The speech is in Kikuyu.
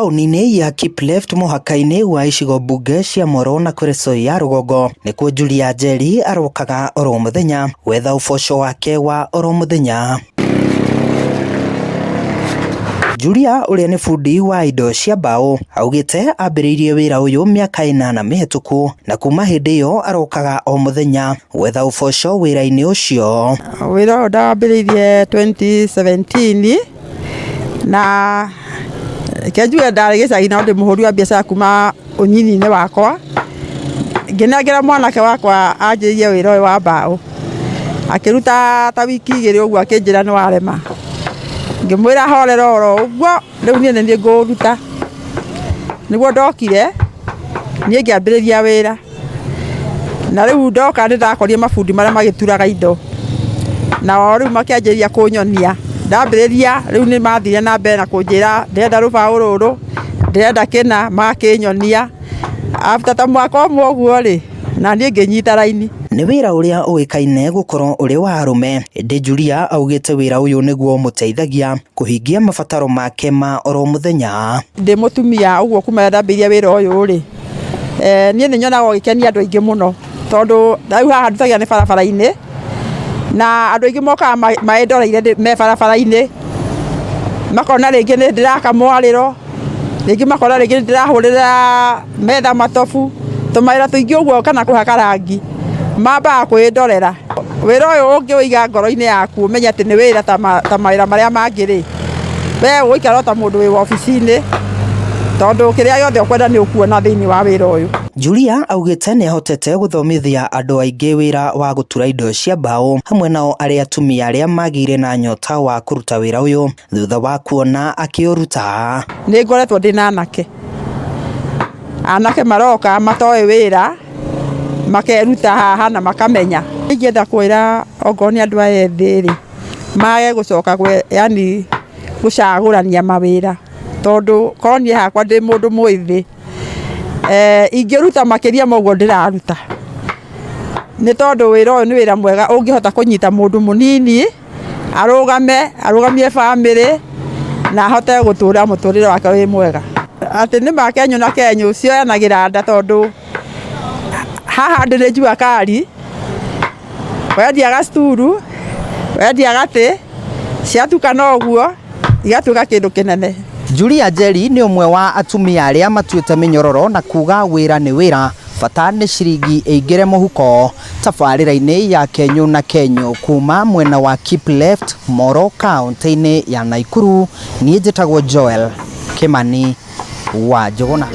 taũni-inĩ ya Kipleft mũhaka-inĩ wa icigo mbunge cia Moro na Kuresoi ya rũgongo nĩkuo Julia Njeri arokaga oro mũthenya gwetha ũboco wake wa oro mũthenya. Julia ũrĩa nĩ bundi wa indo cia mbaũ augĩte ambĩrĩirie wĩra ũyũ mĩaka 8 mĩhĩtũku na kuma hĩndĩ ĩyo arokaga o mũthenya gwetha ũboco wĩra-inĩ ũcio. Wĩra ũyũ ndawambĩrĩirie 2017 na kĩnjũge ndarĩ gĩcagi na ndĩ mũhũri wa biacara kuma ũnyini-inĩ wakwa, ngĩnengera mwanake wakwa anjĩrĩrie wĩra ũyũ wa mbaũ, akĩruta ta wiki 2 ũguo akĩnjĩra nĩ warema, ngĩmwĩra horera oro ũguo rĩu niĩ nĩ ngũruta. Nĩguo ndokire niĩ ngĩambĩrĩria wĩra na rĩu ndoka ndĩrakorire mabundi marĩa magĩturaga indo na o rĩu makĩanjĩrĩria kũnyonia. Ndambĩrĩria rĩu nĩ mathire na mbere na kũnjĩra ndĩrenda rũbaũ rũrũ, ndĩrenda kĩna, makĩnyonia. After ta mwaka ũmwe ũguo rĩ na niĩ ngĩnyita raini. Nĩ wĩra ũrĩa ũĩkaine gũkorwo ũrĩ wa arũme, ĩndĩ Julia augĩte wĩra ũyũ nĩguo mũteithagia kũhingia mabataro make ma oro mũthenya. Ndĩ mũtumia ũguo kuma ndambĩrĩria wĩra ũyũ rĩ, niĩ nĩ nyonaga ũgĩkenia andũ aingĩ mũno, tondũ rĩu haha ndutagia nĩ barabara-inĩ na andũ aingĩ mokaga maĩndoreire me barabara-inĩ, makona rĩngĩ nĩ ndĩraka mwarĩro, rĩngĩ makona rĩngĩ nĩ ndĩrahũrĩra metha matobu, tũmawĩra tũingĩ ũguo kana kũhaka rangi, mambaga kwĩndorera. Wĩra ũyũ ũngĩwĩiga ngoro-inĩ yaku ũmenye atĩ nĩ wĩra ta mawĩra marĩa mangĩ rĩ, we ũgũikara ta mũndũ wĩ wabici-inĩ, tondũ kĩrĩa gĩothe ũkwenda nĩ ũkuona thĩinĩ wa wĩra ũyũ. Julia augĩte nĩ ahotete gũthomithia andũ aingĩ wĩra wa gũtura indo cia mbaũ, hamwe nao arĩa atumia arĩa magĩire na nyota wa kũruta wĩra ũyũ thutha wa kuona akĩũruta. Nĩ ngoretwo ndĩna anake maroka matoĩ wĩra makeruta haha na makamenya. Ingĩenda kwĩra okorwo nĩ andũ aya ethĩ rĩ, mage gũcoka yani gũcagũrania mawĩra, tondũ korwo niĩ hakwa ndĩ mũndũ mwĩthĩ, ingĩruta makĩria moguo ndĩraruta, nĩ tondũ wĩra ũyũ nĩ wĩra mwega ũngĩhota kũnyita mũndũ mũnini arũgamie bamĩrĩ na ahote gũtũra mũtũrĩre wake wĩ mwega. Atĩ nĩ makenyũ na kenyũ cioyanagĩra nda, tondũ haha ndĩrĩ njua kari, wendia gacituru, wendia gatĩ, ciatukana ũguo igatuĩka kĩndũ kĩnene. Julia Njeri nĩ ũmwe wa atumia arĩa matuĩte mĩnyororo na kuga wĩra nĩ wĩra, bata nĩ ciringi ĩingĩre mũhuko. Tabarĩra-inĩ ya Kenyũ na Kenyũ kuma mwena wa Kipleft, Moro kaunti-inĩ ya Nakuru, niĩ njĩtagwo Joel Kimani wa Njũgũna.